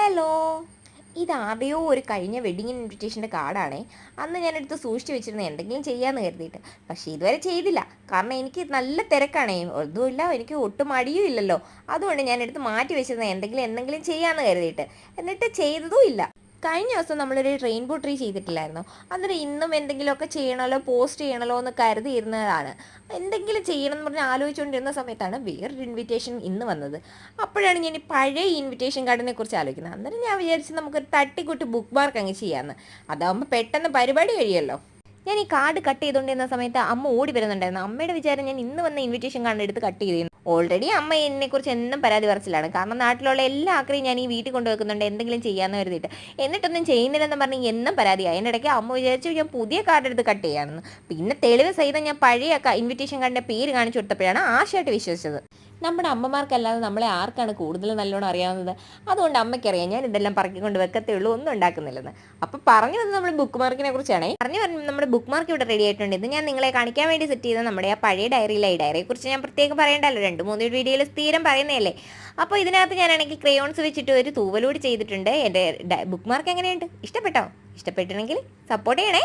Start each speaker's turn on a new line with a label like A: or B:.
A: Hello, ഇതാദ്യമോ ഒരു കഴിഞ്ഞ wedding ഇൻവിറ്റേഷൻ്റെ കാർഡാണേ. അന്ന് ഞാനെടുത്ത് സൂക്ഷിച്ച് വെച്ചിരുന്നത് എന്തെങ്കിലും ചെയ്യാമെന്ന് കരുതിയിട്ട്. പക്ഷേ ഇതുവരെ ചെയ്തില്ല. കാരണം എനിക്ക് നല്ല തിരക്കാണേ, ഒന്നുമില്ല, എനിക്ക് ഒട്ടും മടിയും ഇല്ലല്ലോ. അതുകൊണ്ട് ഞാനെടുത്ത് മാറ്റി വെച്ചിരുന്നത് എന്തെങ്കിലും ചെയ്യാമെന്ന് കരുതിയിട്ട്. എന്നിട്ട് ചെയ്തതും ഇല്ല. കഴിഞ്ഞ ദിവസം നമ്മളൊരു റെയിൻബോ ട്രീ ചെയ്തിട്ടില്ലായിരുന്നു. അന്നേരം ഇന്നും എന്തെങ്കിലുമൊക്കെ ചെയ്യണമല്ലോ, പോസ്റ്റ് ചെയ്യണമല്ലോ എന്ന് കരുതിയിരുന്നതാണ്. എന്തെങ്കിലും ചെയ്യണം എന്ന് പറഞ്ഞ് ആലോചിച്ചുകൊണ്ടിരുന്ന സമയത്താണ് വേറൊരു ഇൻവിറ്റേഷൻ ഇന്ന് വന്നത്. അപ്പോഴാണ് ഞാൻ ഈ പഴയ ഇൻവിറ്റേഷൻ കാർഡിനെ കുറിച്ച് ആലോചിക്കുന്നത്. അന്നേരം ഞാൻ വിചാരിച്ചു നമുക്കൊരു തട്ടിക്കൂട്ട് ബുക്ക് മാർക്ക് അങ്ങ് ചെയ്യാമെന്ന്. അതാകുമ്പോൾ പെട്ടെന്ന് പരിപാടി കഴിയുമല്ലോ. ഞാൻ ഈ കാർഡ് കട്ട് ചെയ്തുകൊണ്ടിരുന്ന സമയത്ത് അമ്മ ഓടി വരുന്നുണ്ടായിരുന്നു. അമ്മയുടെ വിചാരം ഞാൻ ഇന്ന് വന്ന ഇൻവിറ്റേഷൻ കാർഡ് എടുത്ത് കട്ട് ചെയ്തിരുന്നു. ഓൾറെഡി അമ്മ എന്നെക്കുറിച്ച് എന്നും പരാതി പറച്ചിലാണ്. കാരണം നാട്ടിലുള്ള എല്ലാ ആക്രിയും ഞാൻ ഈ വീട്ടിൽ കൊണ്ടുവെക്കുന്നുണ്ട് എന്തെങ്കിലും ചെയ്യാമെന്ന് കരുതിയിട്ട്. എന്നിട്ടൊന്നും ചെയ്യുന്നില്ലെന്ന് പറഞ്ഞ് എന്നും പരാതിയായി. അതിൻ്റെ ഇടയ്ക്ക് അമ്മ വിചാരിച്ചു ഞാൻ പുതിയ കാർഡ് എടുത്ത് കട്ട് ചെയ്യാമെന്ന്. പിന്നെ തെളിവ് സഹിതം ഞാൻ പഴയ ഇൻവിറ്റേഷൻ കാർഡിൻ്റെ പേര് കാണിച്ചു കൊടുത്തപ്പോഴാണ് ആശയായിട്ട് വിശ്വസിച്ചത്. നമ്മുടെ അമ്മമാർക്കല്ലാതെ നമ്മളെ ആർക്കാണ് കൂടുതൽ നല്ലോണം അറിയാവുന്നത്? അതുകൊണ്ട് അമ്മയ്ക്കറിയാം ഞാൻ ഇതെല്ലാം പറക്കിക്കൊണ്ട് വെക്കത്തേ ഉള്ളൂ, ഒന്നും ഉണ്ടാക്കുന്നില്ലെന്ന്. അപ്പോൾ പറഞ്ഞു വന്നത് നമ്മൾ ബുക്ക് മാർക്കിനെ കുറിച്ചാണ്. പറഞ്ഞു നമ്മുടെ ബുക്ക് മാർക്ക് ഇവിടെ റെഡി ആയിട്ടുണ്ട്. ഇത് ഞാൻ നിങ്ങളെ കാണിക്കാൻ വേണ്ടി സെറ്റ് ചെയ്ത നമ്മുടെ ആ പഴയ ഡയറിയിലെ ഡയറിയെക്കുറിച്ച് ഞാൻ പ്രത്യേകം പറയേണ്ടല്ലോ, 2-3 വീഡിയോയിൽ സ്ഥിരം പറയുന്നതല്ലേ. അപ്പോൾ ഇതിനകത്ത് ഞാനാണെങ്കിൽ ക്രയോൺസ് വെച്ചിട്ട് ഒരു തൂവലൂടി ചെയ്തിട്ടുണ്ട്. എൻ്റെ ബുക്ക് മാർക്ക് എങ്ങനെയുണ്ട്? ഇഷ്ടപ്പെട്ടോ? ഇഷ്ടപ്പെട്ടിട്ടുണ്ടെങ്കിൽ സപ്പോർട്ട് ചെയ്യണേ.